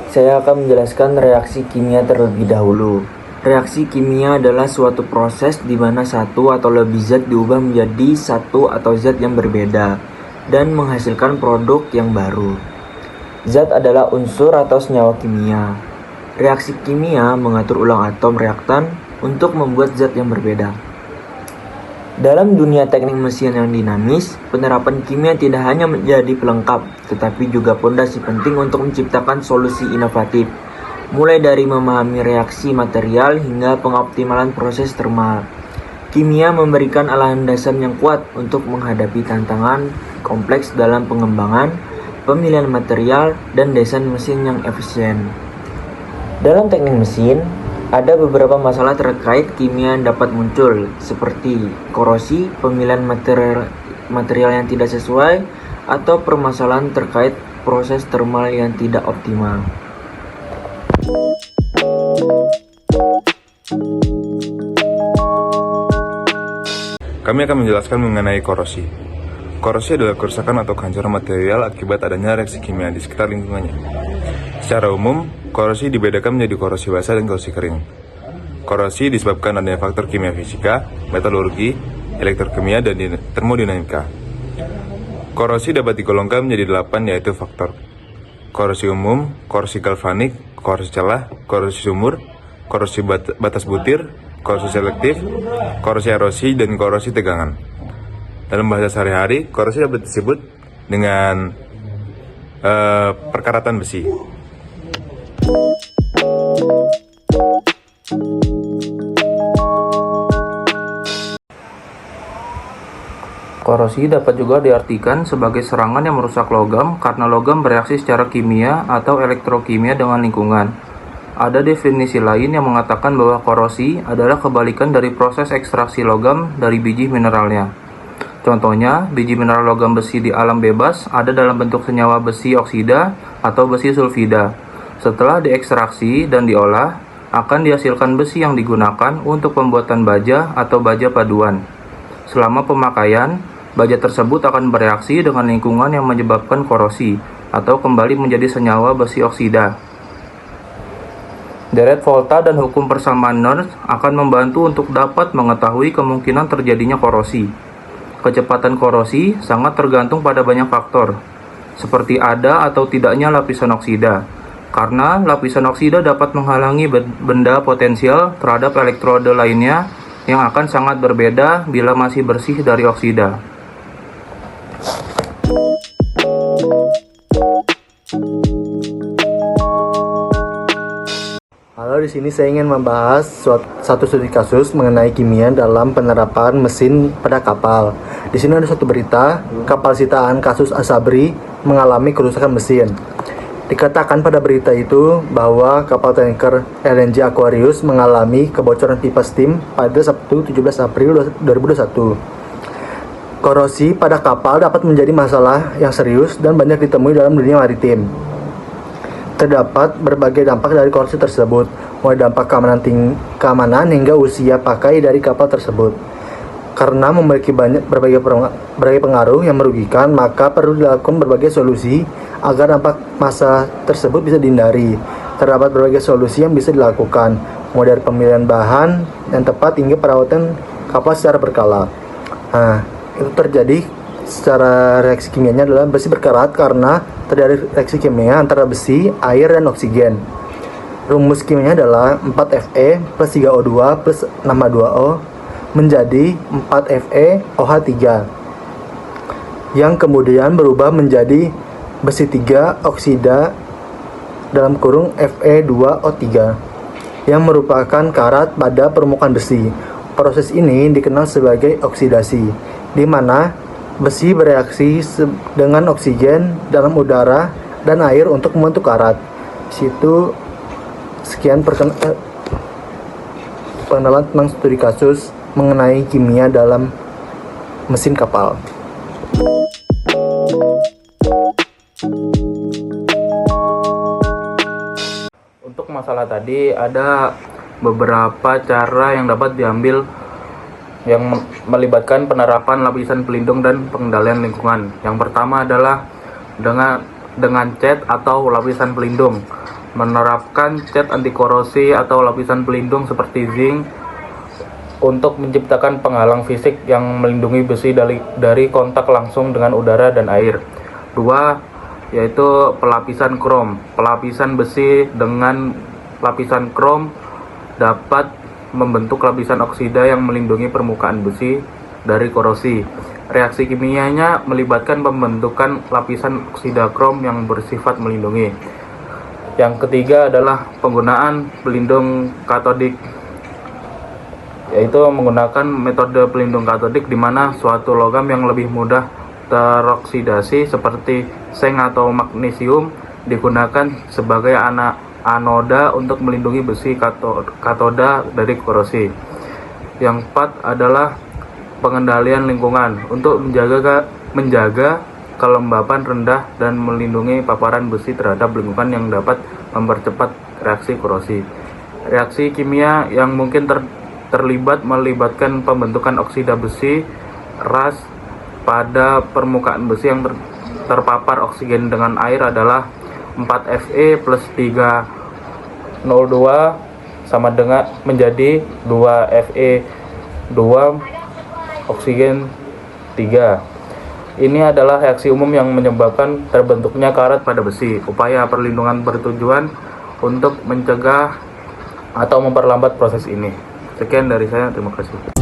Saya akan menjelaskan reaksi kimia terlebih dahulu. Reaksi kimia adalah suatu proses di mana satu atau lebih zat diubah menjadi satu atau zat yang berbeda dan menghasilkan produk yang baru. Zat adalah unsur atau senyawa kimia. Reaksi kimia mengatur ulang atom reaktan untuk membuat zat yang berbeda. Dalam dunia teknik mesin yang dinamis, penerapan kimia tidak hanya menjadi pelengkap, tetapi juga fondasi penting untuk menciptakan solusi inovatif, mulai dari memahami reaksi material hingga pengoptimalan proses termal. Kimia memberikan landasan yang kuat untuk menghadapi tantangan kompleks dalam pengembangan, pemilihan material, dan desain mesin yang efisien. Dalam teknik mesin, ada beberapa masalah terkait kimia yang dapat muncul, seperti korosi, pemilihan material yang tidak sesuai, atau permasalahan terkait proses termal yang tidak optimal. Kami akan menjelaskan mengenai korosi. Korosi adalah kerusakan atau kehancuran material akibat adanya reaksi kimia di sekitar lingkungannya. Secara umum, korosi dibedakan menjadi korosi basah dan korosi kering. Korosi disebabkan adanya faktor kimia fisika, metalurgi, elektrokimia, dan termodinamika. Korosi dapat digolongkan menjadi 8, yaitu faktor korosi umum, korosi galvanik, korosi celah, korosi sumur, korosi batas butir, korosi selektif, korosi erosi, dan korosi tegangan. Dalam bahasa sehari-hari, korosi dapat disebut dengan perkaratan besi. Korosi dapat juga diartikan sebagai serangan yang merusak logam karena logam bereaksi secara kimia atau elektrokimia dengan lingkungan. Ada definisi lain yang mengatakan bahwa korosi adalah kebalikan dari proses ekstraksi logam dari biji mineralnya. Contohnya, biji mineral logam besi di alam bebas ada dalam bentuk senyawa besi oksida atau besi sulfida. Setelah diekstraksi dan diolah, akan dihasilkan besi yang digunakan untuk pembuatan baja atau baja paduan. Selama pemakaian, baja tersebut akan bereaksi dengan lingkungan yang menyebabkan korosi atau kembali menjadi senyawa besi oksida. Deret volta dan hukum persamaan Nernst akan membantu untuk dapat mengetahui kemungkinan terjadinya korosi. Kecepatan korosi sangat tergantung pada banyak faktor, seperti ada atau tidaknya lapisan oksida. Karena lapisan oksida dapat menghalangi benda potensial terhadap elektrode lainnya yang akan sangat berbeda bila masih bersih dari oksida. Halo, di sini saya ingin membahas satu studi kasus mengenai kimia dalam penerapan mesin pada kapal. Di sini ada suatu berita, kapal sitaan kasus Asabri mengalami kerusakan mesin. Dikatakan pada berita itu bahwa kapal tanker LNG Aquarius mengalami kebocoran pipa steam pada Sabtu 17 April 2021. Korosi pada kapal dapat menjadi masalah yang serius dan banyak ditemui dalam dunia maritim. Terdapat berbagai dampak dari korosi tersebut, mulai dampak keamanan hingga usia pakai dari kapal tersebut. Karena memiliki berbagai pengaruh yang merugikan, maka perlu dilakukan berbagai solusi agar dampak masa tersebut bisa dihindari. Terdapat berbagai solusi yang bisa dilakukan, mulai dari pemilihan bahan yang tepat hingga perawatan kapal secara berkala. Nah, itu terjadi secara reaksi kimianya adalah besi berkarat karena terjadi reaksi kimia antara besi, air, dan oksigen. Rumus kimianya adalah 4Fe plus 3O2 plus 6H2O menjadi 4FeOH3 yang kemudian berubah menjadi besi 3 oksida dalam kurung Fe2O3 yang merupakan karat pada permukaan besi. Proses ini dikenal sebagai oksidasi, di mana besi bereaksi dengan oksigen dalam udara dan air untuk membentuk karat. Situ sekian pengenalan tentang studi kasus mengenai kimia dalam mesin kapal. Untuk masalah tadi ada beberapa cara yang dapat diambil yang melibatkan penerapan lapisan pelindung dan pengendalian lingkungan. Yang pertama adalah dengan cat atau lapisan pelindung. menerapkan cat anti korosi atau lapisan pelindung seperti zinc untuk menciptakan penghalang fisik yang melindungi besi dari kontak langsung dengan udara dan air. 2. Yaitu pelapisan krom. Pelapisan besi dengan lapisan krom dapat membentuk lapisan oksida yang melindungi permukaan besi dari korosi. Reaksi kimianya melibatkan pembentukan lapisan oksida krom yang bersifat melindungi. Yang ketiga adalah penggunaan pelindung katodik, yaitu menggunakan metode pelindung katodik di mana suatu logam yang lebih mudah teroksidasi seperti seng atau magnesium digunakan sebagai anoda untuk melindungi besi katoda dari korosi. Yang 4 adalah pengendalian lingkungan untuk menjaga kelembapan rendah dan melindungi paparan besi terhadap lingkungan yang dapat mempercepat reaksi korosi. Reaksi kimia yang mungkin terlibat melibatkan pembentukan oksida besi ras pada permukaan besi yang terpapar oksigen dengan air adalah 4Fe plus 3O2 sama dengan menjadi 2Fe2 oksigen 3. Ini adalah reaksi umum yang menyebabkan terbentuknya karat pada besi. Upaya perlindungan bertujuan untuk mencegah atau memperlambat proses ini. Sekian dari saya, terima kasih.